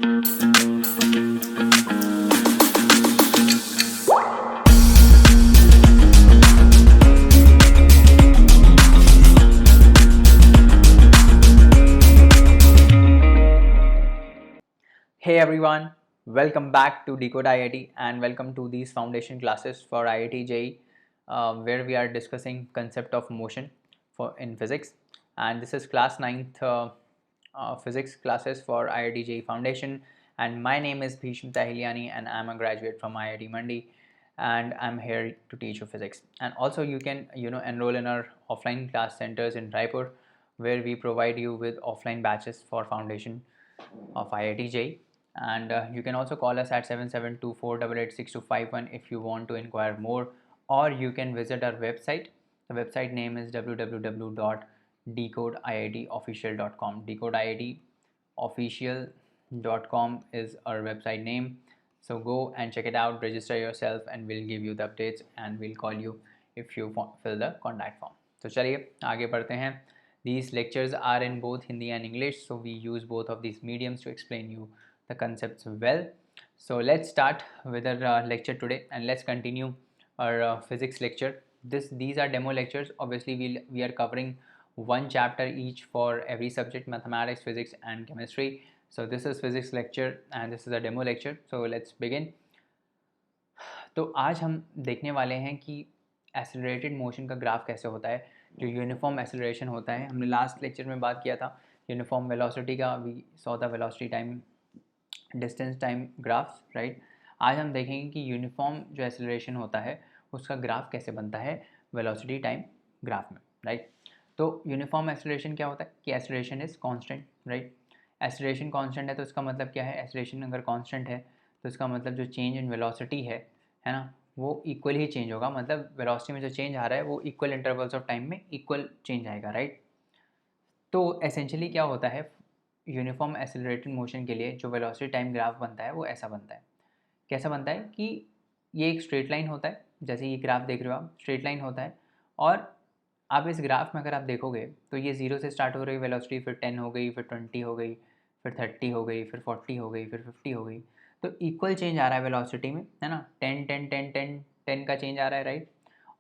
Hey everyone, welcome back to Decode IIT and welcome to these foundation classes for IIT JEE, where we are discussing concept of motion in physics, and this is class 9th physics classes for IIT JEE Foundation, and my name is Bhisham Tahiliani and I'm a graduate from IIT Mandi, and I'm here to teach you physics. And also you can enroll in our offline class centers in Raipur, where we provide you with offline batches for foundation of IIT JEE, and you can also call us at 7724886251 if you want to inquire more, or you can visit our website. The website name is www.decodeiitofficial.com. decodeiitofficial.com is our website name, so go and check it out, register yourself, and we'll give you the updates and we'll call you if you fill the contact form. तो चलिए आगे बढ़ते हैं. These lectures are in both Hindi and English, so we use both of these mediums to explain you the concepts well. So let's start with our lecture today, and let's continue our physics lecture. These are demo lectures. Obviously we are covering one chapter each for every subject: mathematics, physics and chemistry. So this is physics lecture and this is a demo lecture. So let's begin. तो आज हम देखने वाले हैं कि accelerated motion का graph कैसे होता है, जो यूनिफॉर्म एक्सेलरेशन होता है. हमने लास्ट लेक्चर में बात किया था यूनिफॉर्म वेलोसिटी का. We saw the velocity time distance time graphs, right. आज हम देखेंगे कि यूनिफॉर्म जो एक्सेलरेशन होता है उसका ग्राफ कैसे बनता है वेलोसिटी टाइम ग्राफ में, राइट. तो यूनिफॉर्म एक्सेलरेशन क्या होता है कि acceleration is constant, right. Acceleration constant है तो इसका मतलब क्या है, एक्सेलरेशन अगर कांस्टेंट है तो इसका मतलब जो चेंज इन वेलोसिटी है ना, वो इक्वल ही चेंज होगा. मतलब वेलोसिटी में जो चेंज आ रहा है वो इक्वल इंटरवल्स ऑफ टाइम में इक्वल चेंज आएगा, राइट. तो एसेंशियली क्या होता है, यूनिफॉर्म एक्सेलरेटेड मोशन के लिए जो वेलोसिटी टाइम ग्राफ बनता है वो ऐसा बनता है. कैसा बनता है कि ये एक स्ट्रेट लाइन होता है, जैसे ये ग्राफ देख रहे हो आप, स्ट्रेट लाइन होता है. और आप इस ग्राफ में अगर आप देखोगे तो ये 0 से स्टार्ट हो रही वेलोसिटी, फिर 10 हो गई, फिर 20 हो गई, फिर 30 हो गई, फिर 40 हो गई, फिर 50 हो गई. तो इक्वल चेंज आ रहा है वेलोसिटी में, है ना. 10 10 10 10 10 का चेंज आ रहा है, राइट.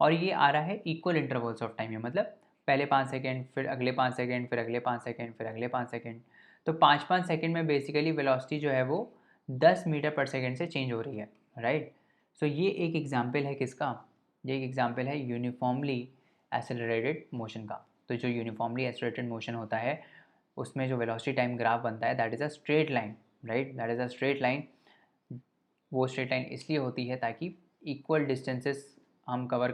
और ये आ रहा है इक्वल इंटरवल्स ऑफ टाइम में, मतलब पहले 5 सेकेंड, फिर अगले 5 सेकेंड, फिर अगले 5 सेकेंड, फिर अगले 5 सेकेंड. तो 5 सेकेंड में बेसिकली वेलोसिटी जो है वो 10 मीटर पर सेकेंड से चेंज हो रही है, राइट. सो ये एक एग्जाम्पल है किसका, ये एक एग्जाम्पल है यूनिफॉर्मली एक्सेलरेटेड मोशन का. तो जो यूनिफॉर्मली एक्सेलरेटेड मोशन होता है उसमें जो वेलोसिटी टाइम ग्राफ बनता है that is a straight line, right. That is a straight line. वो स्ट्रेट लाइन इसलिए होती है ताकि इक्वल डिस्टेंसेस हम कवर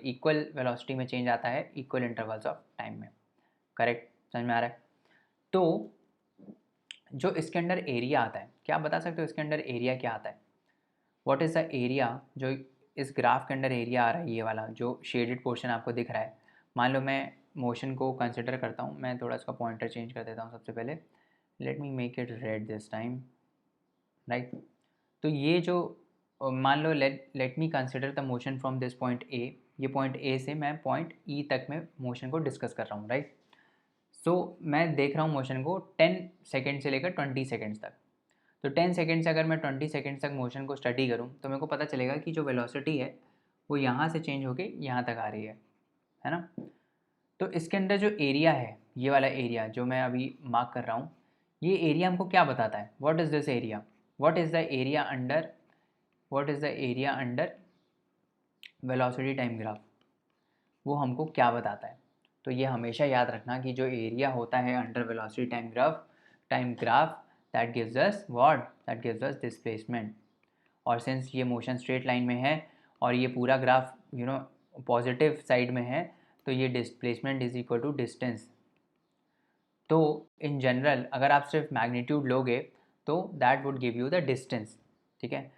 इक्वल वेलोसिटी में चेंज आता है इक्वल इंटरवल्स ऑफ टाइम में. करेक्ट, समझ में आ रहा है. तो जो इसके अंदर एरिया आता है, क्या आप बता सकते हो इसके अंदर एरिया क्या आता है. व्हाट इज़ द एरिया, जो इस ग्राफ के अंदर एरिया आ रहा है, ये वाला जो शेडेड पोर्शन आपको दिख रहा है. मान लो मैं मोशन को कंसिडर करता हूँ, मैं थोड़ा इसका पॉइंटर चेंज कर देता हूँ सबसे पहले. Let me make it red this time, right. तो ये जो मान लो let me consider the motion from this point A. ये पॉइंट ए से मैं पॉइंट ई तक में मोशन को डिस्कस कर रहा हूँ, राइट. सो मैं देख रहा हूँ मोशन को 10 सेकेंड से लेकर 20 सेकेंड्स तक. तो 10 सेकेंड से अगर मैं 20 सेकेंड्स तक मोशन को स्टडी करूँ तो मेरे को पता चलेगा कि जो वेलोसिटी है वो यहाँ से चेंज होके यहाँ तक आ रही है ना. तो इसके अंदर जो एरिया है, ये वाला एरिया जो मैं अभी मार्क कर रहा हूँ, ये एरिया हमको क्या बताता है. What is this area, what is the area under velocity time graph, वो हमको क्या बताता है. तो ये हमेशा याद रखना कि जो एरिया होता है under velocity time graph that gives us what, that gives us displacement. और सिंस ये मोशन स्ट्रेट लाइन में है और ये पूरा ग्राफ पॉजिटिव साइड में है, तो ये displacement is equal to distance. तो इन जनरल अगर आप सिर्फ मैग्नीट्यूड लोगे तो that would give you the distance, ठीक है.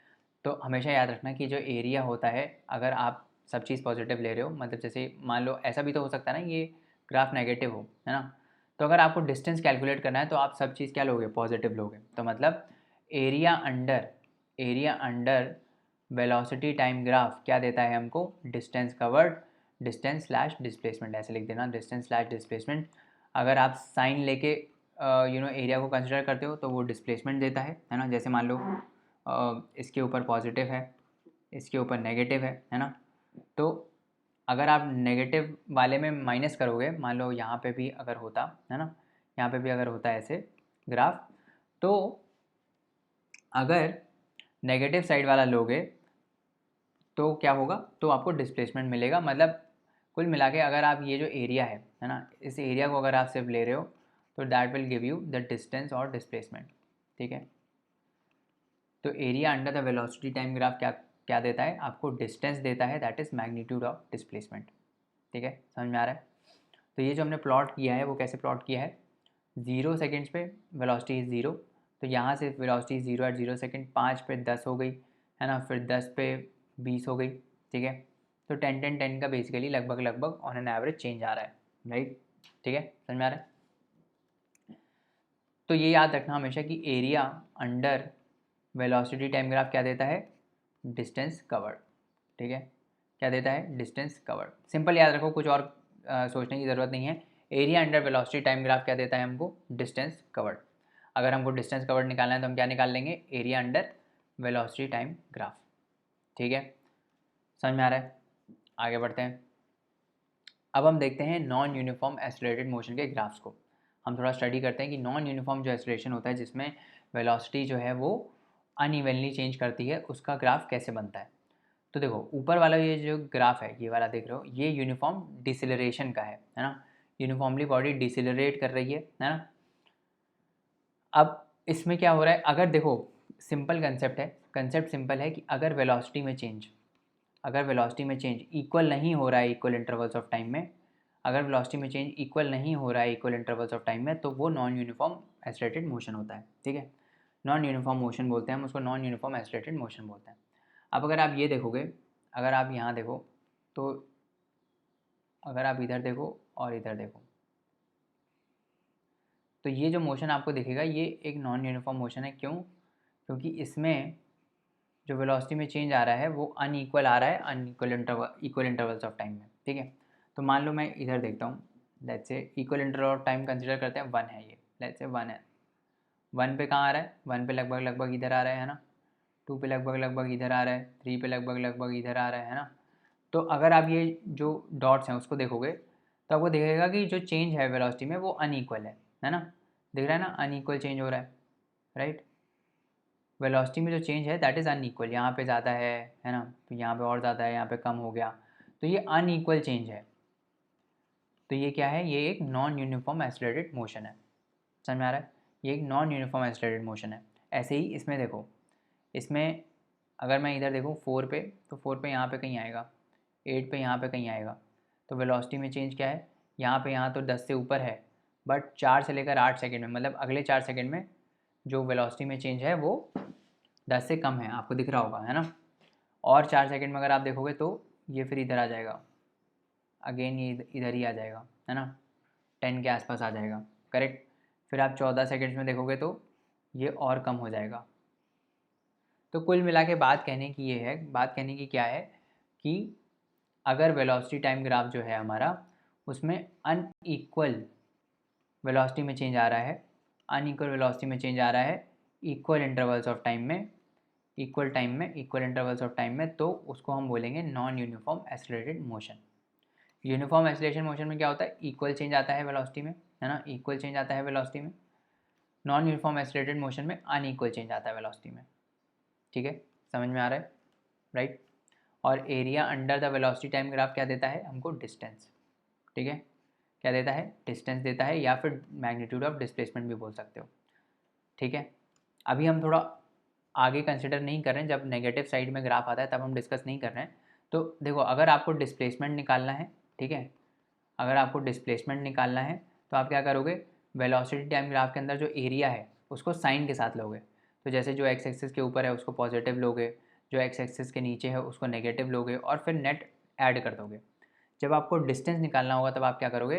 तो हमेशा याद रखना कि जो एरिया होता है, अगर आप सब चीज़ पॉजिटिव ले रहे हो, मतलब जैसे मान लो ऐसा भी तो हो सकता है ना ये ग्राफ नेगेटिव हो, है ना. तो अगर आपको डिस्टेंस कैलकुलेट करना है तो आप सब चीज़ क्या लोगे, पॉजिटिव लोगे. तो मतलब area under velocity time graph क्या देता है हमको, distance covered, distance slash displacement, ऐसे लिख देना, डिस्टेंस स्लैश डिस्प्लेसमेंट. अगर आप साइन लेके एरिया को कंसिडर करते हो तो वो डिस्प्लेसमेंट देता है ना। जैसे मान लो इसके ऊपर पॉजिटिव है, इसके ऊपर नेगेटिव है ना। तो अगर आप नेगेटिव वाले में माइनस करोगे, मान लो यहाँ पे भी अगर होता है ना, यहाँ पे भी अगर होता है ऐसे ग्राफ, तो अगर नेगेटिव साइड वाला लोगे तो क्या होगा, तो आपको डिस्प्लेसमेंट मिलेगा। मतलब कुल मिला के अगर आप ये जो एरिया है ना, इस एरिया को अगर आप सिर्फ ले रहे हो तो that will give you the distance और डिस्प्लेसमेंट। ठीक है, तो area under the velocity time graph क्या क्या देता है आपको, डिस्टेंस देता है, that is magnitude of displacement. ठीक है, समझ में आ रहा है। तो ये जो हमने प्लॉट किया है वो कैसे प्लॉट किया है, 0 सेकेंड्स पे वेलोसिटी इज़ 0, तो यहाँ से वेलोसिटी 0 एट 0 सेकेंड, 5 पे 10 हो गई है ना, फिर 10 पे 20 हो गई। ठीक है, तो 10 का बेसिकली लगभग लगभग ऑन एन एवरेज चेंज आ रहा है, राइट। ठीक है, समझ में आ रहा है। तो ये याद रखना हमेशा कि area under velocity time graph क्या देता है, डिस्टेंस कवर्ड। ठीक है, क्या देता है, डिस्टेंस कवर्ड। सिंपल याद रखो, कुछ और सोचने की ज़रूरत नहीं है। Area under velocity time graph क्या देता है हमको, डिस्टेंस कवर्ड। अगर हमको डिस्टेंस कवर्ड निकालना है तो हम क्या निकाल लेंगे, area under velocity time graph. ठीक है, समझ में आ रहा है। आगे बढ़ते हैं। अब हम देखते हैं नॉन यूनिफॉर्म एक्सेलरेटेड मोशन के ग्राफ्स को। हम थोड़ा स्टडी करते हैं कि नॉन यूनिफॉर्म जो एक्सेलरेशन होता है, जिसमें वेलोसिटी जो है वो अनइवनली चेंज करती है, उसका ग्राफ कैसे बनता है। तो देखो ऊपर वाला ये जो ग्राफ है, ये वाला देख रहे हो, ये यूनिफॉर्म डिसेलरेशन का है ना। यूनिफॉर्मली बॉडी डिसेलरेट कर रही है ना। अब इसमें क्या हो रहा है, अगर देखो सिंपल कंसेप्ट है, कंसेप्ट सिंपल है कि अगर वेलोसिटी में चेंज, अगर वेलोसिटी में चेंज इक्वल नहीं हो रहा है इक्वल इंटरवल्स ऑफ टाइम में, अगर वेलोसिटी में चेंज इक्वल नहीं हो रहा है इक्वल इंटरवल्स ऑफ टाइम में, तो वो नॉन यूनिफॉर्म एक्सेलरेटेड मोशन होता है। ठीक है, नॉन यूनिफॉर्म मोशन बोलते हैं हम उसको, नॉन यूनिफॉर्म एक्सेलरेटेड मोशन बोलते हैं। अब अगर आप ये देखोगे, अगर आप यहाँ देखो, तो अगर आप इधर देखो और इधर देखो, तो ये जो मोशन आपको दिखेगा ये एक नॉन यूनिफॉर्म मोशन है। क्यों, क्योंकि इसमें जो वेलोसिटी में चेंज आ रहा है वो अनइक्वल आ रहा है, unequal equal intervals of time में। ठीक है, तो मान लो मैं इधर देखता हूँ, let's say equal interval of time consider करते हैं, 1 है ये, लेट्स से 1 है। 1 पे कहाँ आ रहा है, 1 पे लगभग लगभग इधर आ रहा है ना, 2 पे लगभग लगभग इधर आ रहा है, 3 पे लगभग लगभग इधर आ रहा है ना। तो अगर आप ये जो डॉट्स हैं उसको देखोगे तो आपको दिखेगा कि जो चेंज है वेलोसिटी में वो अनइक्वल है ना। दिख रहा है ना, अनइक्वल चेंज हो रहा है, राइट। वेलोसिटी में जो चेंज है दैट इज़ अनइक्वल, यहाँ पे ज़्यादा है ना, तो यहाँ पे और ज़्यादा है, यहाँ पे कम हो गया, तो ये अनइक्वल चेंज है। तो ये क्या है, ये एक नॉन यूनिफॉर्म एक्सेलरेटेड मोशन है। समझ में आ रहा है, ये एक नॉन यूनिफॉर्म एक्सेलरेटेड मोशन है। ऐसे ही इसमें देखो, इसमें अगर मैं इधर देखूँ 4 पे, तो 4 पे यहाँ पे कहीं आएगा, 8 पे यहाँ पे कहीं आएगा। तो वेलोसिटी में चेंज क्या है, यहाँ पे, यहाँ तो 10 से ऊपर है, बट 4 से लेकर 8 सेकंड में, मतलब अगले 4 सेकंड में जो वेलोसिटी में चेंज है वो 10 से कम है, आपको दिख रहा होगा है ना। और 4 सेकंड में अगर आप देखोगे तो ये फिर इधर आ जाएगा, अगेन ये इधर ही आ जाएगा है ना, 10 के आसपास आ जाएगा, करेक्ट। फिर आप 14 सेकंड्स में देखोगे तो ये और कम हो जाएगा। तो कुल मिला के बात कहने की ये है, बात कहने की क्या है कि अगर वेलोसिटी टाइम ग्राफ जो है हमारा, उसमें अनइक्वल वेलोसिटी में चेंज आ रहा है, अनइक्वल वेलोसिटी में चेंज आ रहा है इक्वल इंटरवल्स ऑफ टाइम में, इक्वल टाइम में, इक्वल इंटरवल्स ऑफ टाइम में, तो उसको हम बोलेंगे non uniform accelerated motion. Uniform acceleration motion में क्या होता है, इक्वल चेंज आता है वेलोसिटी में, है ना, इक्वल चेंज आता है वेलोसिटी में। नॉन यूनिफॉर्म एक्सेलरेटेड मोशन में अनइक्वल चेंज आता है वेलोसिटी में। ठीक है, समझ में आ रहा है, राइट। और area under the velocity time graph क्या देता है हमको, डिस्टेंस। ठीक है, क्या देता है, डिस्टेंस देता है, या फिर मैग्नीट्यूड ऑफ डिस्प्लेसमेंट भी बोल सकते हो। ठीक है, अभी हम थोड़ा आगे कंसिडर नहीं कर रहे हैं, जब नेगेटिव साइड में ग्राफ आता है तब हम डिस्कस नहीं कर रहे हैं। तो देखो अगर आपको डिस्प्लेसमेंट निकालना है, ठीक है, अगर आपको डिस्प्लेसमेंट निकालना है तो आप क्या करोगे, वेलोसिटी टाइम ग्राफ के अंदर जो एरिया है उसको साइन के साथ लोगे। तो जैसे जो एक्स एक्सिस के ऊपर है उसको पॉजिटिव लोगे, जो एक्स एक्सिस के नीचे है उसको नेगेटिव लोगे, और फिर नेट ऐड कर दोगे। जब आपको डिस्टेंस निकालना होगा तब आप क्या करोगे,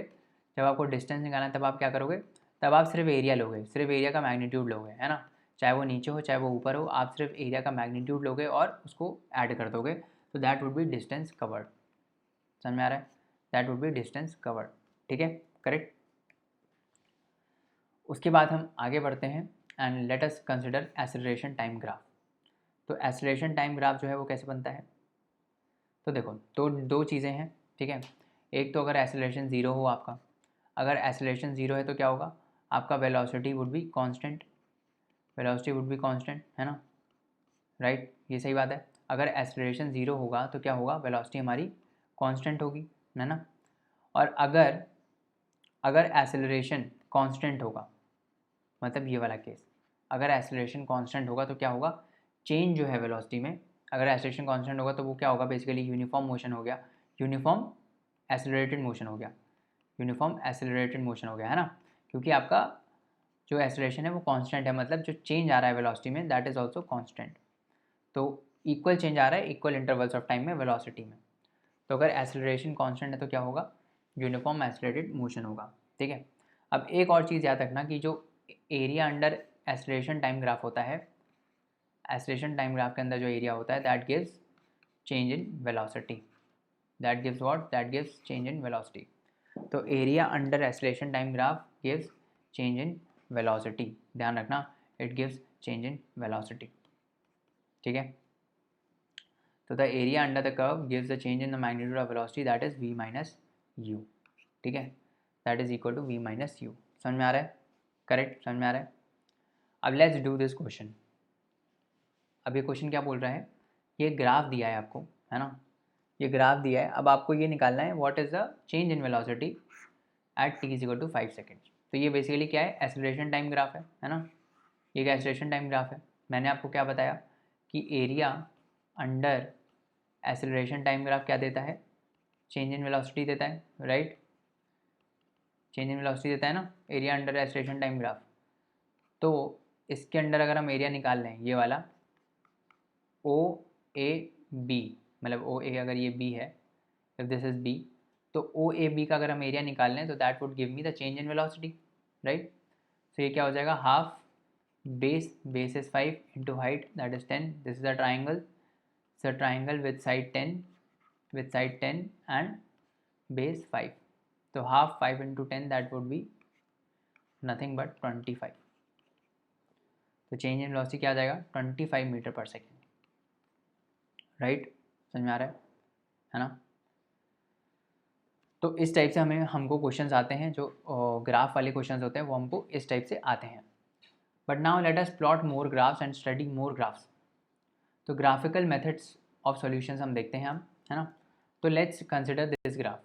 जब आपको डिस्टेंस निकालना है तब आप क्या करोगे, तब आप सिर्फ एरिया लोगे, सिर्फ एरिया का मैग्नीट्यूड लोगे, है ना। चाहे वो नीचे हो चाहे वो ऊपर हो, आप सिर्फ एरिया का मैग्नीट्यूड लोगे और उसको ऐड कर दोगे, तो that would be distance covered. समझ में आ रहा है, that would be distance covered. ठीक है, करेक्ट। उसके बाद हम आगे बढ़ते हैं and let us consider acceleration time graph. तो एक्सेलरेशन टाइम ग्राफ जो है वो कैसे बनता है? तो देखो, तो दो चीज़ें हैं, ठीक है। एक तो अगर एक्सेलरेशन ज़ीरो हो आपका, अगर एक्सेलरेशन ज़ीरो है तो क्या होगा, आपका velocity would be constant, velocity would be constant, है ना, राइट, ये सही बात है। अगर एक्सेलरेशन ज़ीरो होगा तो क्या होगा, वेलोसिटी हमारी कांस्टेंट होगी, है ना। और अगर अगर एक्सेलरेशन कांस्टेंट होगा, मतलब ये वाला केस, अगर एक्सेलरेशन कांस्टेंट होगा तो क्या होगा, चेंज जो है वेलोसिटी में, अगर एक्सेलरेशन कांस्टेंट होगा तो वो क्या होगा, बेसिकली यूनिफॉर्म मोशन हो गया, यूनिफॉर्म एक्सेलरेटेड मोशन हो गया, यूनिफॉर्म एक्सेलरेटेड मोशन हो गया, है ना। क्योंकि आपका जो एक्सेलरेशन है वो कांस्टेंट है, मतलब जो चेंज आ रहा है वेलोसिटी में दैट इज़ आल्सो कांस्टेंट। तो इक्वल चेंज आ रहा है इक्वल इंटरवल्स ऑफ टाइम में वेलोसिटी में। तो अगर एक्सेलरेशन कांस्टेंट है तो क्या होगा, यूनिफॉर्म एक्सेलरेटेड मोशन होगा, ठीक है। अब एक और चीज़ याद रखना कि जो area under acceleration time graph होता है, एक्सेलरेशन टाइम ग्राफ के अंदर जो एरिया होता है that gives change in velocity, that gives what, that gives change in velocity. तो area under acceleration time graph gives change in velocity, ध्यान रखना, it gives change in velocity, ठीक है। तो the area under the curve gives the change in the magnitude of velocity that is v minus u, ठीक है, that is equal to v minus u. समझ में आ रहा है? करेक्ट, समझ में आ रहा है? अब लेट्स डू दिस क्वेश्चन। अब ये क्वेश्चन क्या बोल रहा है, ये ग्राफ दिया है आपको, है ना, ये ग्राफ दिया है, अब आपको ये निकालना है what is the change in velocity at t is equal to 5 seconds. तो ये बेसिकली क्या है, एक्सेलरेशन टाइम ग्राफ है ना, ये क्या एक्सेलरेशन टाइम ग्राफ है। मैंने आपको क्या बताया कि area under acceleration time graph क्या देता है, चेंज इन वेलोसिटी देता है, राइट, चेंज इन वेलोसिटी देता है ना, area under acceleration time graph. तो इसके अंडर अगर हम एरिया निकाल लें, ये वाला ओ ए बी, मतलब ओ ए अगर ये बी है, इफ दिस इज बी, तो ओ ए बी का अगर हम एरिया निकाल लें तो that would give me the change in velocity, right. तो ये क्या हो जाएगा, half base is 5 into height that is 10, this is a triangle, it's a triangle with side 10 and base 5, तो half 5 into 10 that would be nothing but 25। तो change in velocity क्या आ जाएगा, 25 metre per second, right, समझ में आ रहा है ना। तो इस टाइप से हमको क्वेश्चंस आते हैं, जो ग्राफ वाले क्वेश्चंस होते हैं वो हमको इस टाइप से आते हैं। But now let us plot more graphs and study more graphs. तो ग्राफिकल मेथड्स ऑफ सॉल्यूशंस हम देखते हैं हम, है ना। तो लेट्स कंसिडर दिस ग्राफ।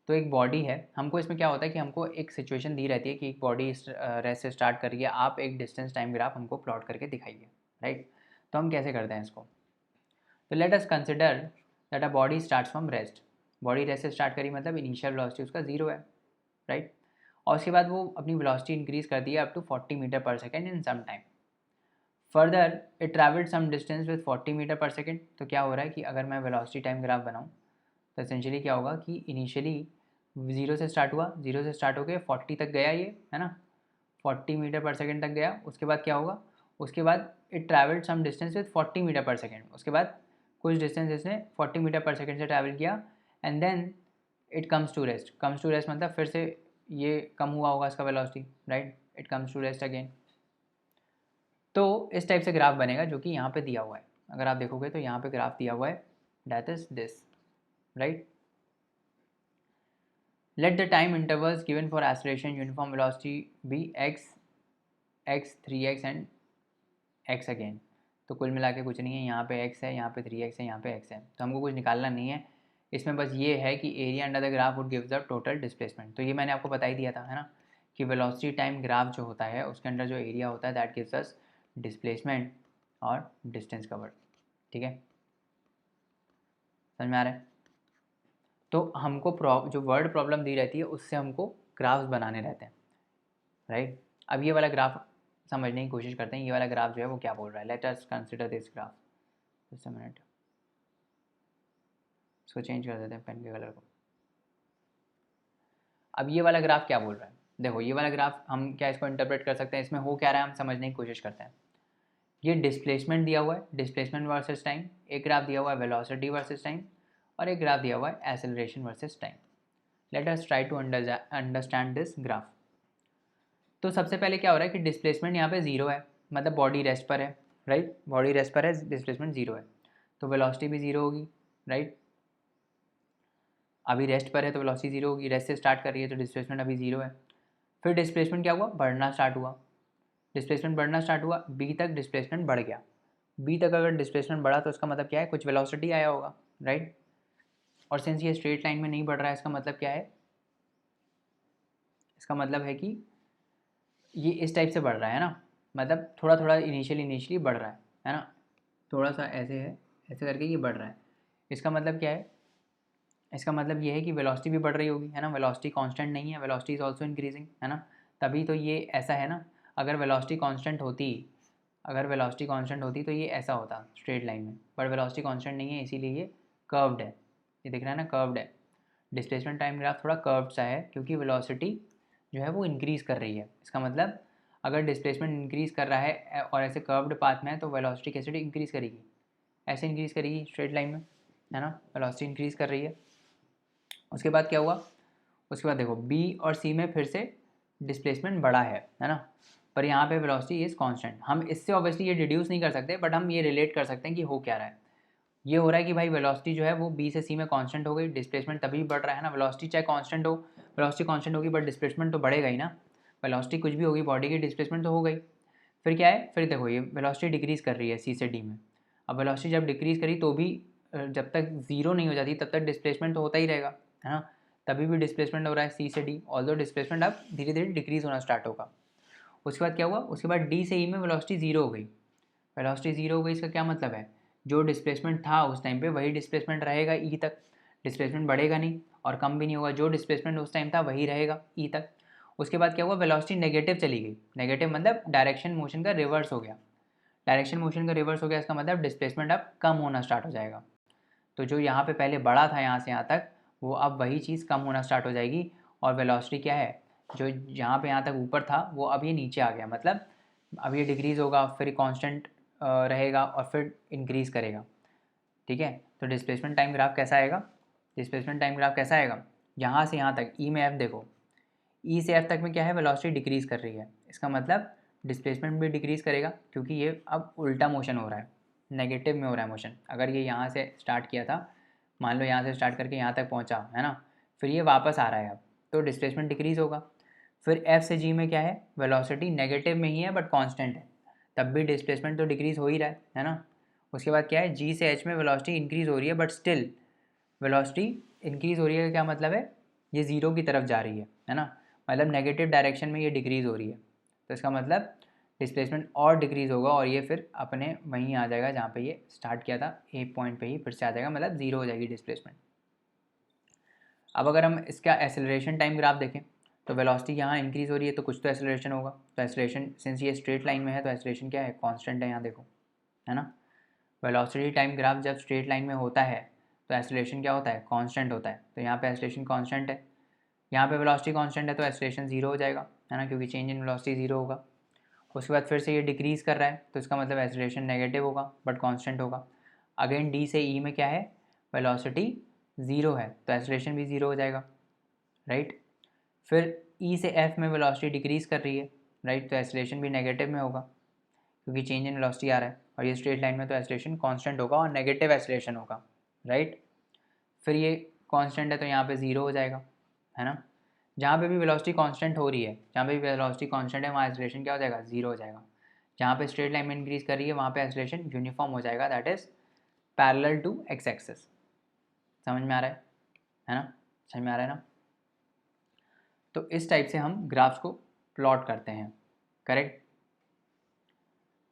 तो एक बॉडी है, हमको इसमें क्या होता है कि हमको एक सिचुएशन दी रहती है कि एक बॉडी रेस्ट से स्टार्ट करिए, आप एक डिस्टेंस टाइम ग्राफ हमको प्लॉट करके दिखाइए, राइट। तो हम कैसे करते हैं इसको, तो let us consider that a body starts from rest, body rest से स्टार्ट करी मतलब इनिशियल वेलोसिटी उसका 0 है, राइट। और उसके बाद वो अपनी वेलोसिटी इंक्रीज कर दी है up to 40 meter per second in some time. Further it travelled some distance with 40 meter per second. तो क्या हो रहा है कि अगर मैं वेलोसिटी टाइम ग्राफ बनाऊँ तो एसेंशियली क्या होगा कि इनिशियली 0 से स्टार्ट हुआ, 0 से स्टार्ट होकर 40 तक गया ये, है ना, 40 मीटर पर सेकेंड तक गया। उसके बाद क्या होगा, उसके बाद it travelled some distance with 40 meter per second, उसके बाद कुछ डिस्टेंस इसने 40 मीटर पर सेकेंड से ट्रैवल किया and then it comes to rest. Comes to rest मतलब फिर से ये कम हुआ होगा इसका velocity, right, it comes to rest again. तो इस टाइप से ग्राफ बनेगा जो कि यहाँ पे दिया हुआ है, अगर आप देखोगे तो यहाँ पे ग्राफ दिया हुआ है, that is this, right. Let the time intervals given for acceleration uniform velocity be x, x 3x and x again. तो कुल मिला के कुछ नहीं है, यहाँ पे x है, यहाँ पे 3x है, यहाँ पे x है, तो हमको कुछ निकालना नहीं है इसमें, बस ये है कि area under the graph would give the total displacement. तो ये मैंने आपको बता ही दिया था, है ना, कि वेलोसिटी टाइम ग्राफ जो होता है उसके अंदर जो एरिया होता है दैट गिव्स अस डिस्प्लेसमेंट और डिस्टेंस कवर्ड, ठीक है, समझ में आ रहा है। तो हमको जो वर्ड प्रॉब्लम दी रहती है उससे हमको ग्राफ्स बनाने रहते हैं, राइट। अब ये वाला ग्राफ समझने की कोशिश करते हैं, ये वाला ग्राफ जो है वो क्या बोल रहा है। Let us consider this graph, just a minute, इसको चेंज कर देते हैं पेन के कलर को। अब ये वाला ग्राफ क्या बोल रहा है, देखो ये वाला ग्राफ हम क्या इसको इंटरप्रेट कर सकते हैं, इसमें हो क्या रहा है हम समझने की कोशिश करते हैं। ये डिस्प्लेसमेंट दिया हुआ है, डिस्प्लेसमेंट वर्सेस टाइम, एक ग्राफ दिया हुआ है वेलोसिटी वर्सेस टाइम, और एक ग्राफ दिया हुआ है acceleration versus time. Let us try to understand this graph. तो सबसे पहले क्या हो रहा है कि डिस्प्लेसमेंट यहाँ पे ज़ीरो है, मतलब बॉडी रेस्ट पर है, राइट, बॉडी रेस्ट पर है, डिस्प्लेसमेंट ज़ीरो है, तो वेलोसिटी भी ज़ीरो होगी, राइट। अभी रेस्ट पर है तो वेलोसिटी ज़ीरो होगी, रेस्ट से स्टार्ट कर रही है तो डिस्प्लेसमेंट अभी ज़ीरो है। फिर डिस्प्लेसमेंट क्या हुआ, बढ़ना स्टार्ट हुआ, डिस्प्लेसमेंट बढ़ना स्टार्ट हुआ, बी तक डिस्प्लेसमेंट बढ़ गया। बी तक अगर डिस्प्लेसमेंट बढ़ा तो उसका मतलब क्या है, कुछ वेलोसिटी आया होगा, राइट। और सिंस ये स्ट्रेट लाइन में नहीं बढ़ रहा है, इसका मतलब क्या है, इसका मतलब है कि ये इस टाइप से बढ़ रहा है ना, मतलब थोड़ा थोड़ा इनिशियली बढ़ रहा है ना, थोड़ा सा ऐसे है, ऐसे करके ये बढ़ रहा है। इसका मतलब क्या है, इसका मतलब ये है कि वेलोसिटी भी बढ़ रही होगी, है ना, वेलोसिटी कांस्टेंट नहीं है, वेलोसिटी इज ऑल्सो इंक्रीजिंग, है ना, तभी तो ये ऐसा है ना। अगर वेलोसिटी कांस्टेंट होती, अगर वेलोसिटी कांस्टेंट होती तो ये ऐसा होता स्ट्रेट लाइन में, बट वेलोसिटी कांस्टेंट नहीं है, इसीलिए ये कर्व्ड है, ये दिख रहा है ना, कर्व्ड है। डिस्प्लेसमेंट टाइम ग्राफ थोड़ा कर्व्ड सा है क्योंकि वेलोसिटी जो है वो इंक्रीज़ कर रही है। इसका मतलब अगर डिस्प्लेसमेंट इंक्रीज़ कर रहा है और ऐसे कर्व्ड पाथ में है तो वेलोसिटी कैसे इंक्रीज़ करेगी, ऐसे इंक्रीज़ करेगी स्ट्रेट लाइन में, है ना, वेलोसिटी इंक्रीज़ कर रही है। उसके बाद क्या हुआ, उसके बाद देखो बी और सी में फिर से डिस्प्लेसमेंट बड़ा है ना, पर यहाँ पे वेलोसिटी इज़ कांस्टेंट। हम इससे ऑब्वियसली ये डिड्यूस नहीं कर सकते, बट हम ये रिलेट कर सकते हैं कि हो क्या रहा है। ये हो रहा है कि भाई वेलोसिटी जो है वो बी से सी में कांस्टेंट हो गई, डिस्प्लेसमेंट तभी बढ़ रहा है ना, वेलोसिटी चाहे कांस्टेंट हो, वेलोसिटी कांस्टेंट होगी बट डिस्प्लेसमेंट तो बढ़ेगा ही ना, वेलोसिटी कुछ भी होगी बॉडी की, डिस्प्लेसमेंट तो हो गई। फिर क्या है, फिर देखो ये वेलोसिटी डिक्रीज़ कर रही है सी से डी में। अब वेलोसिटी जब डिक्रीज़ करी तो भी जब तक ज़ीरो नहीं हो जाती तब तक डिस्प्लेसमेंट तो होता ही रहेगा, है ना, तभी भी डिस्प्लेसमेंट हो रहा है सी से डी, ऑल्दो डिस्प्लेसमेंट अब धीरे धीरे डिक्रीज़ होना स्टार्ट होगा। उसके बाद क्या हुआ, उसके बाद डी से ई में वेलोसिटी ज़ीरो हो गई, वेलोसिटी ज़ीरो हो गई, इसका क्या मतलब है, जो डिस्प्लेसमेंट था उस टाइम पे वही डिस्प्लेसमेंट रहेगा ई तक, डिस्प्लेसमेंट बढ़ेगा नहीं और कम भी नहीं होगा, जो डिस्प्लेसमेंट उस टाइम था वही रहेगा ई तक। उसके बाद क्या हुआ, वेलोसिटी नेगेटिव चली गई, नेगेटिव मतलब डायरेक्शन मोशन का रिवर्स हो गया, डायरेक्शन मोशन का रिवर्स हो गया, इसका मतलब डिस्प्लेसमेंट अब कम होना स्टार्ट हो जाएगा। तो जो यहाँ पे पहले बड़ा था यहाँ से यहाँ तक, वो अब वही चीज़ कम होना स्टार्ट हो जाएगी, और वेलोसिटी क्या है, जो यहाँ पे यहाँ तक ऊपर था वो अब ये नीचे आ गया, मतलब अब ये डिक्रीज़ होगा, फिर कांस्टेंट रहेगा और फिर इंक्रीज़ करेगा, ठीक है। तो डिस्प्लेसमेंट टाइम ग्राफ कैसा आएगा, डिस्प्लेसमेंट टाइम ग्राफ कैसा आएगा, यहाँ से यहाँ तक ई में एफ देखो, ई से एफ तक में क्या है, वेलोसिटी डिक्रीज़ कर रही है, इसका मतलब डिस्प्लेसमेंट भी डिक्रीज़ करेगा क्योंकि ये अब उल्टा मोशन हो रहा है, नेगेटिव में हो रहा है मोशन। अगर ये यहाँ से स्टार्ट किया था, मान लो यहाँ से स्टार्ट करके यहाँ तक पहुँचा, है ना, फिर ये वापस आ रहा है अब, तो डिस्प्लेसमेंट डिक्रीज़ होगा। फिर एफ से जी में क्या है, वेलोसिटी नेगेटिव में ही है बट कांस्टेंट है, तब भी डिस्प्लेसमेंट तो डिक्रीज़ हो ही रहा है ना। उसके बाद क्या है, जी से एच में वेलोसिटी इंक्रीज़ हो रही है बट स्टिल वेलोसिटी इंक्रीज़ हो रही है, क्या मतलब है, ये ज़ीरो की तरफ जा रही है ना, मतलब नेगेटिव डायरेक्शन में ये डिक्रीज़ हो रही है, तो इसका मतलब डिस्प्लेसमेंट और डिक्रीज़ होगा और ये फिर अपने वहीं आ जाएगा जहाँ पे ये स्टार्ट किया था, एक पॉइंट पे ही फिर से आ जाएगा, मतलब ज़ीरो हो जाएगी डिस्प्लेसमेंट। अब अगर हम इसका एक्सेलरेशन टाइम ग्राफ देखें तो वेलोसिटी यहाँ इंक्रीज़ हो रही है तो कुछ तो एक्सेलरेशन होगा, तो एक्सेलरेशन सिंस ये स्ट्रेट लाइन में है तो एक्सेलरेशन क्या है, कांस्टेंट है, यहाँ देखो, है ना। वेलोसिटी टाइम ग्राफ जब स्ट्रेट लाइन में होता है तो एक्सेलरेशन क्या होता है, कांस्टेंट होता है, तो यहाँ पे एक्सेलरेशन कांस्टेंट है, यहाँ पे वेलोसिटी कांस्टेंट है तो एक्सेलरेशन ज़ीरो हो जाएगा, है ना, क्योंकि चेंज इन वेलोसिटी ज़ीरो होगा। उसके बाद फिर से ये डिक्रीज़ कर रहा है तो इसका मतलब एक्सेलरेशन नेगेटिव होगा बट कांस्टेंट होगा। अगेन डी से ई में क्या है, वेलोसिटी ज़ीरो है तो एक्सेलरेशन भी ज़ीरो हो जाएगा, राइट। फिर ई से एफ में वेलोसिटी डिक्रीज़ कर रही है, राइट, तो एक्सेलरेशन भी नेगेटिव में होगा क्योंकि चेंज इन वेलोसिटी आ रहा है, और ये स्ट्रेट लाइन में तो एक्सेलरेशन कांस्टेंट होगा और नेगेटिव एक्सेलरेशन होगा, राइट। फिर ये कांस्टेंट है तो यहाँ पे ज़ीरो हो जाएगा, है ना। जहाँ पे भी वेलोसिटी कांस्टेंट हो रही है, जहाँ पे भी वेलोसिटी कांस्टेंट है वहाँ एक्सेलरेशन क्या हो जाएगा, ज़ीरो हो जाएगा। जहाँ पे स्ट्रेट लाइन में इंक्रीज़ कर रही है वहाँ पे एक्सेलरेशन यूनिफॉर्म हो जाएगा, that is parallel to x axis. समझ में आ रहा है ना, समझ में आ रहा है ना। तो इस टाइप से हम ग्राफ्स को प्लॉट करते हैं, करेक्ट।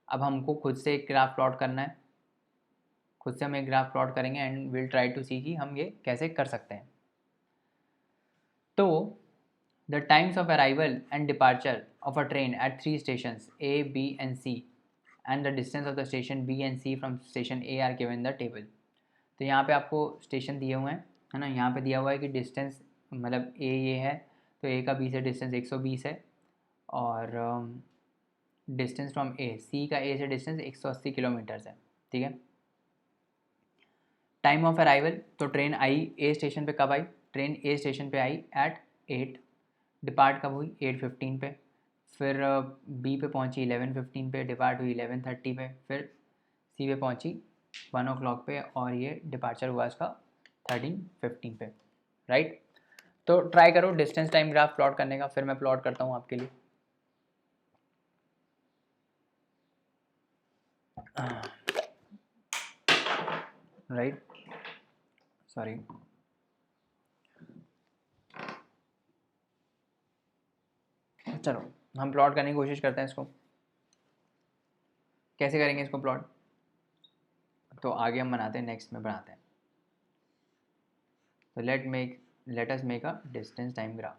अब हमको खुद से एक ग्राफ प्लॉट करना है, खुद से हम एक ग्राफ प्लॉट करेंगे एंड विल ट्राई टू सी कि हम ये कैसे कर सकते हैं। तो the times of arrival and departure of a train eight 3 stations A, B and C and the distance of the station B and C from station A are given in the table। तो यहाँ पे आपको station दिए हुए हैं, है ना, यहाँ पे दिया हुआ है कि डिस्टेंस मतलब ए ये है तो ए का बी से डिस्टेंस 120 है, और डिस्टेंस फ्रॉम ए, सी का ए से डिस्टेंस 180 किलोमीटर्स है, ठीक है। टाइम ऑफ अराइवल, तो ट्रेन आई ए स्टेशन पे कब आई, ट्रेन ए स्टेशन पे आई एट 8, डिपार्ट कब हुई 8:15 पे, फिर बी पे पहुंची 11:15 पे, डिपार्ट हुई 11:30 पे, फिर सी पे पहुंची 1 o'clock पे, और ये डिपार्चर हुआ इसका 13:15 पे, राइट। तो ट्राई करो डिस्टेंस टाइम ग्राफ प्लॉट करने का, फिर मैं प्लॉट करता हूँ आपके लिए। राइट, सॉरी, चलो हम प्लॉट करने की कोशिश करते हैं इसको। कैसे करेंगे इसको प्लॉट, तो आगे हम बनाते हैं, नेक्स्ट में बनाते हैं। तो let us make a distance time graph.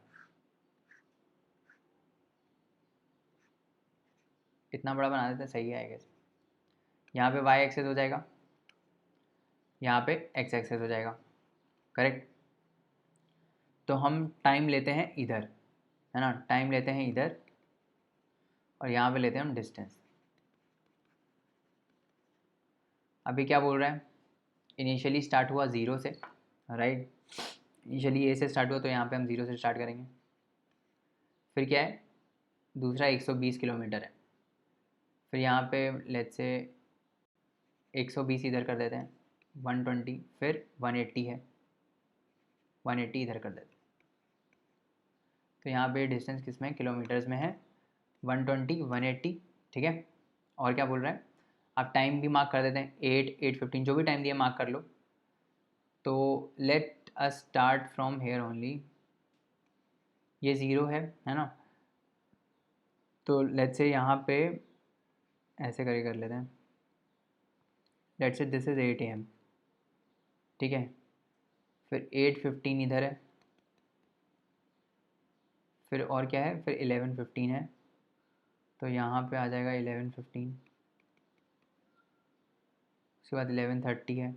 इतना बड़ा बना देते हैं, सही है आई गेस। यहाँ पे y एक्सेस हो जाएगा, यहाँ पे x एक्सेस हो जाएगा, करेक्ट। तो हम टाइम लेते हैं इधर, है ना, टाइम लेते हैं इधर, और यहाँ पे लेते हैं हम डिस्टेंस। अभी क्या बोल रहा है, इनिशियली स्टार्ट हुआ 0 से, राइट। इनिशियली ए से स्टार्ट हुआ, तो यहाँ पे हम 0 से स्टार्ट करेंगे। फिर क्या है, दूसरा 120 किलोमीटर है। फिर यहाँ पे लेट्स से 120 इधर कर देते हैं, 120, फिर 180 है, 180 इधर कर देते हैं। तो यहाँ पे डिस्टेंस किस में, किलोमीटर्स में है, 120, 180, ठीक है। और क्या बोल रहा है, आप टाइम भी मार्क कर देते हैं, 8:15, जो भी टाइम दिया मार्क कर लो। तो let us start from here only, ये 0 है ना। तो लेट्स से यहाँ पे ऐसे करके कर लेते हैं, let's say this is 8 AM, ठीक है। फिर 8:15 इधर है, फिर और क्या है, फिर 11:15 है, तो यहाँ पे आ जाएगा 11:15। उसके बाद 11:30 है,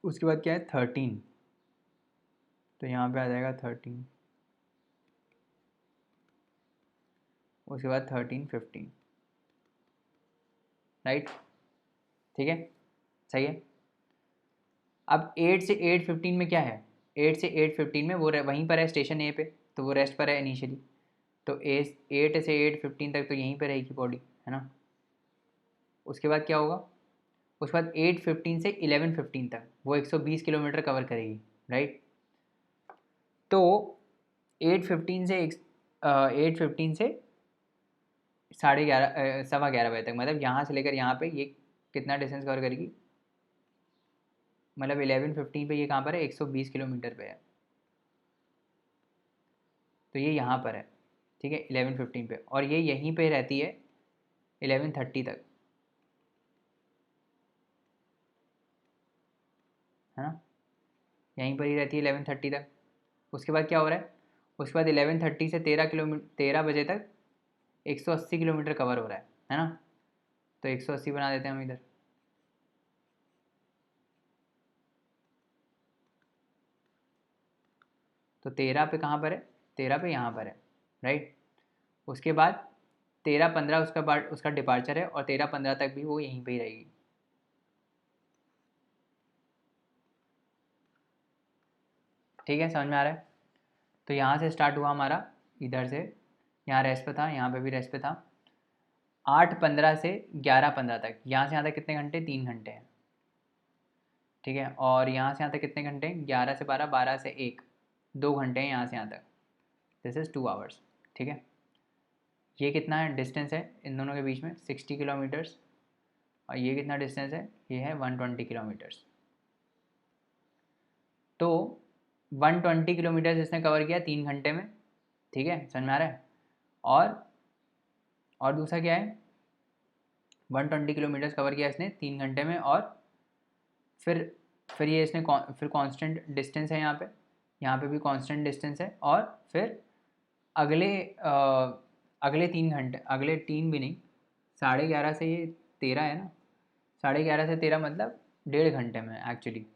उसके बाद क्या है 13, तो यहाँ पे आ जाएगा 13, उसके बाद 13:15, राइट, ठीक है, सही है। अब 8 से 8:15 में क्या है, 8 से 8:15 में वो वहीं पर है स्टेशन ए पे, तो वो रेस्ट पर है इनिशियली। तो 8 से 8:15 तक तो यहीं पे रहेगी बॉडी, है ना। उसके बाद क्या होगा, उसके बाद 8:15 से 11:15 तक वो 120 किलोमीटर कवर करेगी, राइट। तो 8:15 से 8:15 से 11:30 11:15 बजे तक, मतलब यहाँ से लेकर यहाँ पे ये कितना डिस्टेंस कवर करेगी, मतलब 11:15 पे ये कहाँ पर है, 120 किलोमीटर पे है, तो ये यहाँ पर है, ठीक है, 11:15 पे। और ये यहीं पे रहती है 11:30 तक, है ना, यहीं पर ही रहती है 11:30 तक। उसके बाद क्या हो रहा है, उसके बाद 11:30 से 13 बजे तक 180 किलोमीटर कवर हो रहा है ना। तो 180 बना देते हैं हम इधर, तो 13 पे कहाँ पर है, 13 पे यहाँ पर है, राइट। उसके बाद 13:15 उसका बाद उसका डिपार्चर है, और 13:15 तक भी वो यहीं पे ही रहेगी। ठीक है, समझ में आ रहा है। तो यहाँ से स्टार्ट हुआ हमारा, इधर से यहाँ रेस्ट पे था, यहाँ पे भी रेस्ट पे था, 8:15 से 11:15 तक, यहाँ से यहाँ तक कितने घंटे, 3 घंटे हैं, ठीक है। और यहाँ से यहाँ तक कितने घंटे, 11 से 12, 12 से 1, 2 घंटे हैं यहाँ से यहाँ तक, दिस इज़ 2 आवर्स, ठीक है। ये कितना है डिस्टेंस है इन दोनों के बीच में, 60 किलोमीटर्स, और ये कितना डिस्टेंस है, ये है 120 किलोमीटर्स। तो 120 किलोमीटर्स इसने कवर किया 3 घंटे में, ठीक है, समझ में आ रहा है। और दूसरा क्या है, 120 किलोमीटर्स कवर किया इसने 3 घंटे में, और फिर ये इसने फिर कांस्टेंट डिस्टेंस है यहाँ पे भी कांस्टेंट डिस्टेंस है। और फिर अगले अगले 3 घंटे, अगले 3 भी नहीं, 11:30 से ये 13 है ना, 11:30 से 13 मतलब 1.5 घंटे में एक्चुअली,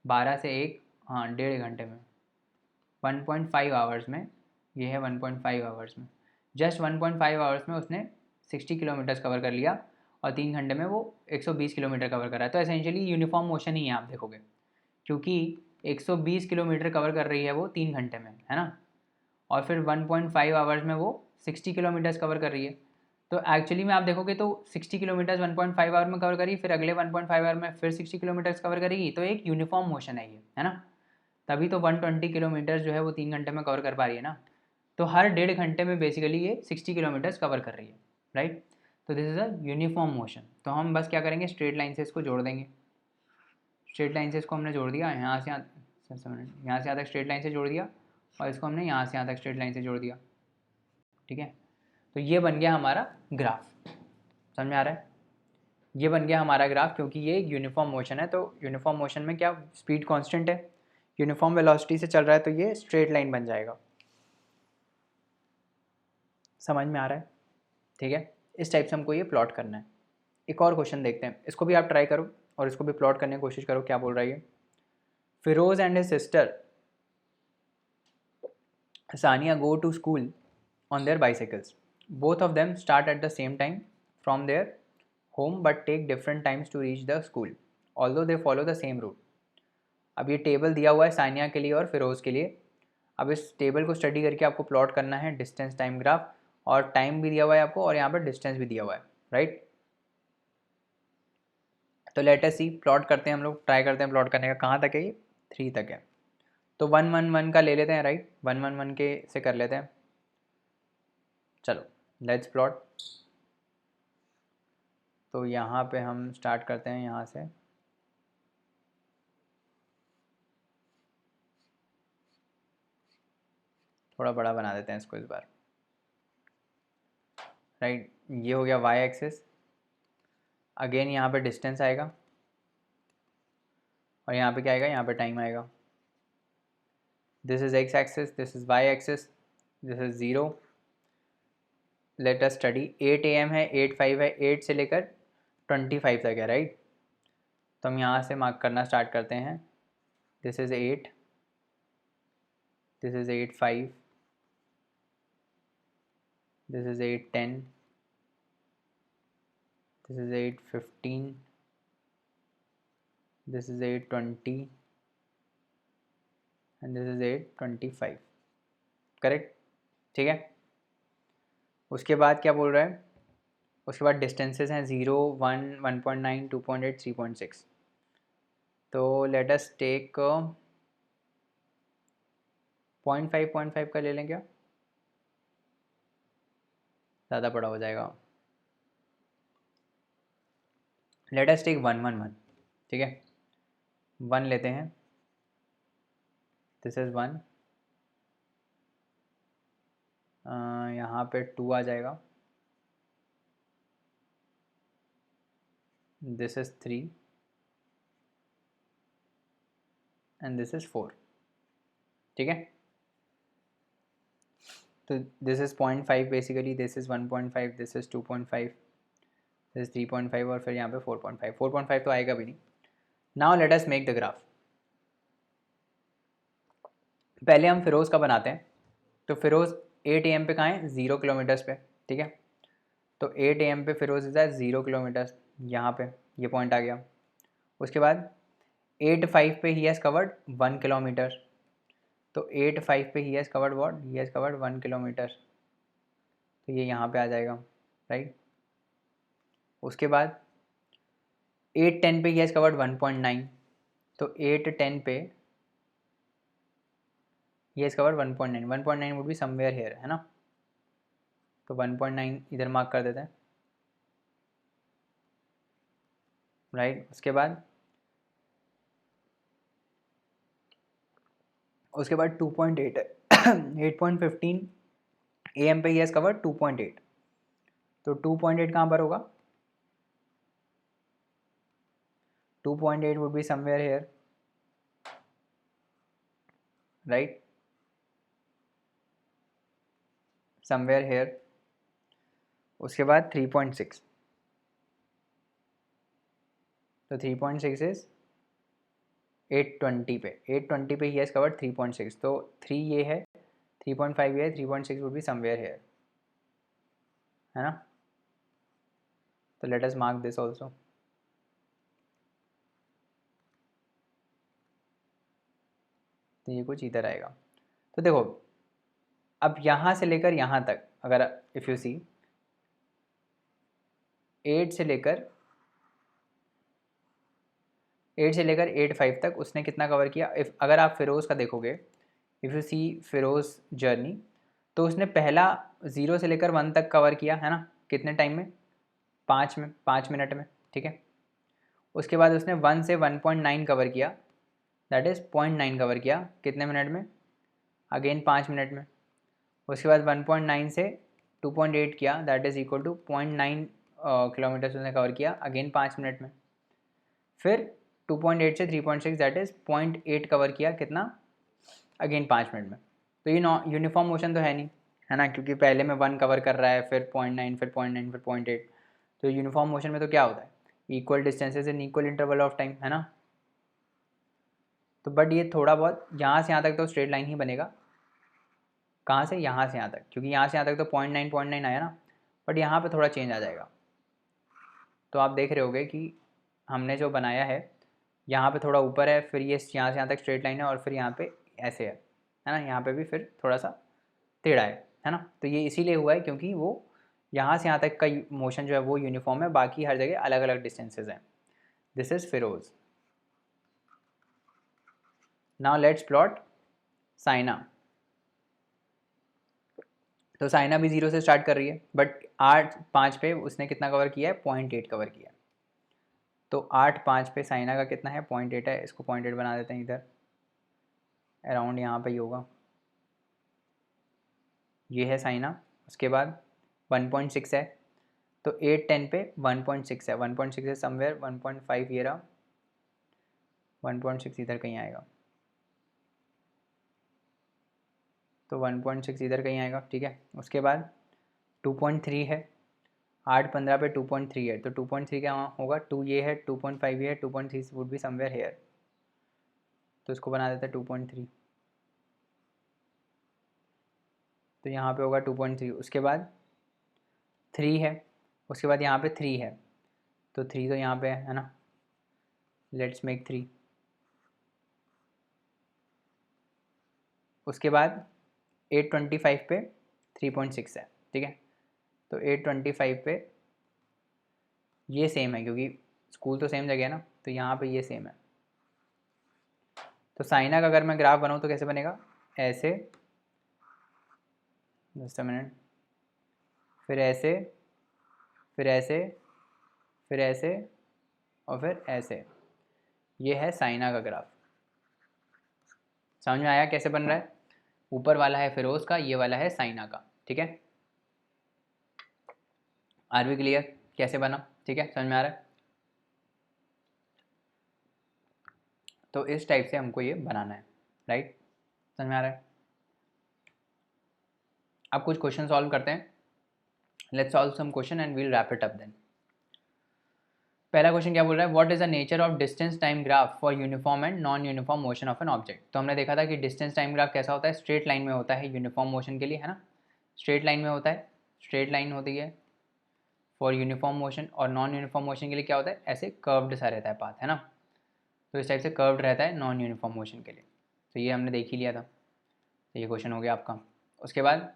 12 से 1, हाँ 1.5 घंटे में, 1.5 आवर्स में, ये है 1.5 आवर्स में, जस्ट 1.5 आवर्स में उसने 60 किलोमीटर्स कवर कर लिया, और 3 घंटे में वो 120 किलोमीटर कवर कर रहा है। तो एसेंशियली यूनिफॉर्म मोशन ही है, आप देखोगे, क्योंकि 120 किलोमीटर कवर कर रही है वो 3 घंटे में, है ना। और फिर 1.5 आवर्स में वो 60 किलोमीटर्स कवर कर रही है। तो एक्चुअली में आप देखोगे तो 60 किलोमीटर्स 1.5 आवर में कवर करी, फिर अगले 1.5 आवर में फिर 60 किलोमीटर्स कवर करेगी, तो एक यूनिफॉर्म मोशन है ये, है ना। तभी तो 120 किलोमीटर्स जो है वो 3 घंटे में कवर कर पा रही है ना। तो हर 1.5 घंटे में बेसिकली ये 60 किलोमीटर्स कवर कर रही है, राइट। तो this is a uniform motion. तो हम बस क्या करेंगे, स्ट्रेट लाइन से इसको जोड़ देंगे। स्ट्रेट लाइन से इसको हमने जोड़ दिया, यहाँ से यहाँ से यहाँ तक स्ट्रेट लाइन से जोड़ दिया, और इसको हमने यहाँ से यहाँ तक स्ट्रेट लाइन से जोड़ दिया, ठीक है। तो ये बन गया हमारा ग्राफ, समझ में आ रहा है। ये बन गया हमारा ग्राफ, क्योंकि ये एक यूनिफॉर्म मोशन है। तो यूनिफॉर्म मोशन में क्या स्पीड कांस्टेंट है, यूनिफॉर्म वेलोसिटी से चल रहा है, तो ये स्ट्रेट लाइन बन जाएगा। समझ में आ रहा है, ठीक है। इस टाइप से हमको ये प्लॉट करना है। एक और क्वेश्चन देखते हैं, इसको भी आप ट्राई करो और इसको भी प्लॉट करने की कोशिश करो, क्या बोल रहा है ये। Feroz and his sister Sania go to school on their bicycles. Both of them start at the same time from their home but take different times to reach the school, although they follow the same route. अब ये table दिया हुआ है सानिया के लिए और फिरोज़ के लिए। अब इस टेबल को स्टडी करके आपको प्लॉट करना है डिस्टेंस टाइम ग्राफ, और टाइम भी दिया हुआ है आपको और यहाँ पर डिस्टेंस भी दिया हुआ है, राइट। तो लेट अस सी, प्लॉट करते हैं हम लोग, ट्राई करते हैं प्लॉट करने का। कहाँ तक है ये, 3 तक है। तो 1 1 1 का ले लेते हैं, राइट। 1 1 1 के से कर लेते हैं। चलो लेट्स प्लॉट। तो यहाँ पे हम स्टार्ट करते हैं यहाँ से। थोड़ा बड़ा बना देते हैं इसको इस बार, राइट। ये हो गया वाई एक्सिस। अगेन यहाँ पे डिस्टेंस आएगा, और यहाँ पे क्या आएगा, यहाँ पे टाइम आएगा। This is x axis, this is y axis, this is 0। Let us study. 8 AM है, 8 5 है, 8 से लेकर 25 तक है, राइट। तो हम यहाँ से मार्क करना स्टार्ट करते हैं। This is 8, this is 8 5, this is 8 10, this is 8 15, this is 8 20, and this is 8 25, correct, ठीक है। उसके बाद क्या बोल रहा है, उसके बाद डिस्टेंसेस हैं 0 1 1.9 2.8 3.6। तो लेट अस टेक 0.5 का ले लें क्या, ज़्यादा बड़ा हो जाएगा। लेट अस टेक 1 1 1, ठीक है। 1 लेते हैं, दिस इज़ 1, यहाँ पे 2 आ जाएगा, this is 3, and this is 4, ठीक है। तो this is 0.5 basically, this is 1.5, this is 2.5, this is 3.5, और फिर यहाँ पे 4.5। 4.5 तो आएगा भी नहीं। Now let us make the graph. पहले हम फिरोज़ का बनाते हैं। तो फिरोज़ 8 AM पे कहाँ है, 0 किलोमीटर्स पे, ठीक है। तो 8 AM पे फिरोज़ इज़ 0 किलोमीटर्स, यहाँ पे ये पॉइंट आ गया। उसके बाद 8 5 पे ही हैज़ कवर्ड 1 किलोमीटर। तो 8 5 पे he has covered what, he has covered 1 kilometre. तो ये यहाँ पे आ जाएगा, राइट। उसके बाद 8 10 पे ही हैज़ कवर्ड 1.9। तो 8 10 पे he has covered 1.9। 1.9 would be somewhere here, है ना। तो 1.9 इधर मार्क कर देते हैं, राइट। उसके बाद 2.8 है 8.15 AM पे ही हैज़ कवर्ड 2.8। तो 2.8 कहाँ पर होगा, 2.8 would be somewhere here, right, somewhere here. उसके बाद 3.6। तो 3.6 इज 820 पे, 820 पे ही हैज़ कवर्ड 3.6। तो 3 ये है, 3.5 ये है, 3.6 वुड बी समवेयर हेयर, है ना। तो let us mark this also. तो ये कुछ इधर आएगा। तो देखो अब यहाँ से लेकर यहाँ तक अगर इफ़ यू सी 8 से लेकर 8 तक उसने कितना कवर किया। अगर आप फिरोज़ का देखोगे, if you see Feroz journey, तो उसने पहला 0 से लेकर 1 तक कवर किया है ना, कितने टाइम में, 5 मिनट में, ठीक है। उसके बाद उसने 1 से 1.9 कवर किया, दैट इज़ 0.9 कवर किया कितने मिनट में, अगेन 5 मिनट में। उसके बाद 1.9 से 2.8 किया, that is equal to 0.9 kilometre उसने कवर किया, अगेन 5 मिनट में। फिर 2.8 से 3.6 दैट इज़ 0.8 कवर किया कितना, अगेन 5 मिनट में। तो ये यूनिफॉर्म मोशन तो है नहीं, है ना, क्योंकि पहले में 1 कवर कर रहा है, फिर 0.9, फिर 0.9, फिर 0.8। तो यूनिफॉर्म मोशन में तो क्या होता है, equal distances in equal interval of time, है ना। तो बट ये थोड़ा बहुत यहाँ से यहाँ तक तो स्ट्रेट लाइन ही बनेगा। कहाँ से, यहाँ से यहाँ तक, क्योंकि यहाँ से यहाँ तक तो 0.9 आया ना, बट यहाँ पे थोड़ा चेंज आ जाएगा। तो आप देख रहे होगे कि हमने जो बनाया है यहाँ पे थोड़ा ऊपर है, फिर ये यहाँ से यहाँ तक स्ट्रेट लाइन है, और फिर यहाँ पे ऐसे है ना, यहाँ पे भी फिर थोड़ा सा टेढ़ा है ना। तो ये इसीलिए हुआ है क्योंकि वो यहाँ से यहाँ तक का मोशन जो है वो यूनिफॉर्म है, बाकी हर जगह अलग अलग डिस्टेंसेज हैं। This is Feroz. Now let's plot Saina. तो साइना भी 0 से स्टार्ट कर रही है, बट 8.5 पे उसने कितना कवर किया है, 0.8 कवर किया है। तो 8.5 पे साइना का कितना है, 0.8 है। इसको 0.8 बना देते हैं इधर, अराउंड यहाँ पे ही होगा। ये है साइना। उसके बाद 1.6 है, तो 8-10 पे 1.6 है, 1.6 है समवेयर, 1.5 ये रहा, 1.6 इधर कहीं आएगा, तो 1.6 इधर कहीं आएगा, ठीक है। उसके बाद 2.3 है, 8-15 पे 2.3 है, तो 2.3 क्या होगा, 2 ये है, 2.5 ये है, 2.3 वुड बी समवेयर हेयर, तो इसको बना देते हैं 2.3, तो यहाँ पे होगा 2.3। उसके बाद 3 है, उसके बाद यहाँ पे 3 है, तो 3 तो यहाँ पे है ना, लेट्स मेक 3। उसके बाद 8.25 पे 3.6 है, ठीक है। तो 8.25 पे ये सेम है, क्योंकि स्कूल तो सेम जगह है ना, तो यहाँ पे ये सेम है। तो साइना का अगर मैं ग्राफ बनाऊँ तो कैसे बनेगा, ऐसे, जस्ट अ मिनट, फिर ऐसे, फिर ऐसे, फिर ऐसे, और फिर ऐसे। ये है साइना का ग्राफ। समझ में आया कैसे बन रहा है, ऊपर वाला है फिरोज का, ये वाला है साइना का, ठीक है। आर वी क्लियर कैसे बना, ठीक है, समझ में आ रहा है। तो इस टाइप से हमको ये बनाना है, राइट, समझ में आ रहा है। अब कुछ क्वेश्चन सॉल्व करते हैं, let's solve some question and we'll wrap it up then. पहला क्वेश्चन क्या बोल रहा है, what is the nature of distance time graph for uniform and non uniform motion of an object. तो हमने देखा था कि डिस्टेंस टाइम ग्राफ कैसा होता है, स्ट्रेट लाइन में होता है यूनिफॉर्म मोशन के लिए, है ना, स्ट्रेट लाइन में होता है, स्ट्रेट लाइन होती है फॉर यूनिफॉर्म मोशन, और नॉन यूनिफॉर्म मोशन के लिए क्या होता है, ऐसे कर्व्ड सा रहता है पाथ, है ना। तो इस टाइप से कर्व्ड रहता है नॉन यूनिफॉर्म मोशन के लिए, तो ये हमने देख ही लिया था, तो ये क्वेश्चन हो गया आपका। उसके बाद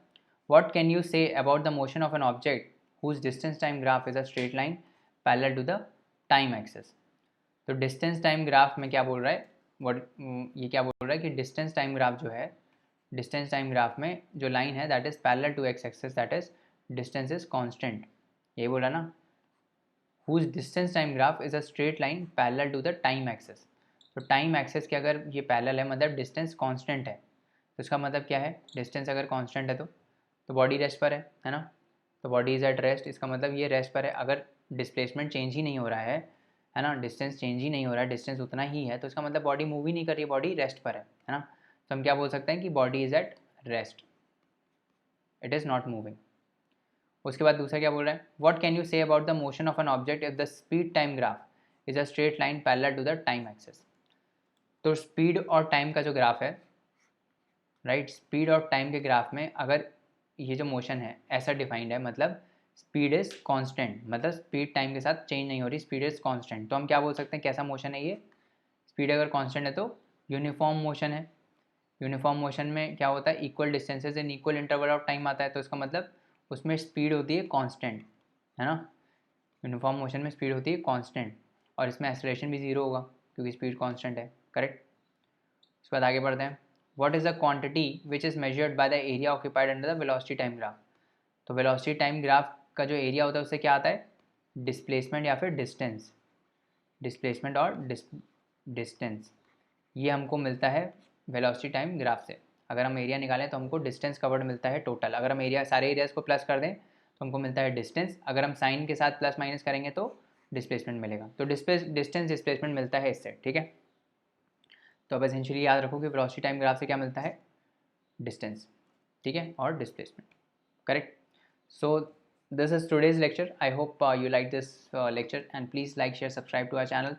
what can you say about the motion of an object whose distance time graph is a straight line parallel to the time axis. तो डिस्टेंस टाइम ग्राफ में क्या बोल रहा है, ये क्या बोल रहा है कि डिस्टेंस टाइम ग्राफ जो है, डिस्टेंस टाइम ग्राफ में जो लाइन है that is parallel to x axis, that is distance is constant, ये बोला ना, whose distance time graph is a straight line parallel to the time axis. तो time axis के अगर ये पैरेलल है, मतलब डिस्टेंस कांस्टेंट है, तो इसका मतलब क्या है, डिस्टेंस अगर कांस्टेंट है तो बॉडी रेस्ट पर है ना, तो बॉडी इज एट रेस्ट, इसका मतलब ये रेस्ट पर है। अगर डिस्प्लेसमेंट चेंज ही नहीं हो रहा है ना, डिस्टेंस चेंज ही नहीं हो रहा है, डिस्टेंस उतना ही है, तो इसका मतलब बॉडी मूव ही नहीं कर रही है, बॉडी रेस्ट पर है ना। तो हम क्या बोल सकते हैं कि body is at rest, it is not moving. उसके बाद दूसरा क्या बोल रहा है, what can you say about the motion of an object if the speed time graph is a straight line parallel to the time axis. तो speed और time का जो ग्राफ है, राइट, स्पीड और टाइम के ग्राफ में अगर ये जो मोशन है ऐसा डिफाइंड है, मतलब स्पीड इज कांस्टेंट, मतलब स्पीड टाइम के साथ चेंज नहीं हो रही, स्पीड इज कांस्टेंट, तो हम क्या बोल सकते हैं, कैसा मोशन है ये, स्पीड अगर कांस्टेंट है तो यूनिफॉर्म मोशन है, यूनिफॉर्म मोशन में क्या होता है, equal distances in equal interval of time आता है, तो इसका मतलब उसमें स्पीड होती है कांस्टेंट, है ना। यूनिफॉर्म मोशन में स्पीड होती है कांस्टेंट, और इसमें एक्सेलरेशन भी जीरो होगा क्योंकि स्पीड कांस्टेंट है, करेक्ट। उसके बाद आगे बढ़ते हैं, what is the quantity which is measured by the area occupied under the velocity time graph. तो वेलोसिटी टाइम ग्राफ का जो एरिया होता है उससे क्या आता है, डिस्प्लेसमेंट या फिर डिस्टेंस, डिस्प्लेसमेंट और डिस्टेंस, ये हमको मिलता है वेलोसिटी टाइम ग्राफ से। अगर हम एरिया निकालें तो हमको डिस्टेंस कवर्ड मिलता है टोटल, अगर हम एरिया सारे एरियाज़ को प्लस कर दें तो हमको मिलता है डिस्टेंस, अगर हम साइन के साथ प्लस माइनस करेंगे तो डिस्प्लेसमेंट मिलेगा। तो डिस्टेंस डिस्प्लेसमेंट मिलता है इससे, ठीक है। तो अब एसेंशियली याद रखो कि वेलोसिटी टाइम ग्राफ से क्या मिलता है, डिस्टेंस, ठीक है, और displacement, correct. So this is today's lecture. I hope you like this lecture, and please like, share, subscribe to our channel,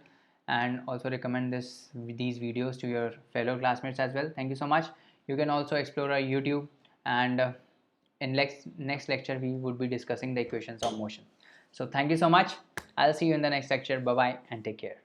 and also recommend these videos to your fellow classmates as well. Thank you so much. You can also explore our YouTube, and in next lecture we would be discussing the equations of motion. So thank you so much. I'll see you in the next lecture. Bye bye and take care.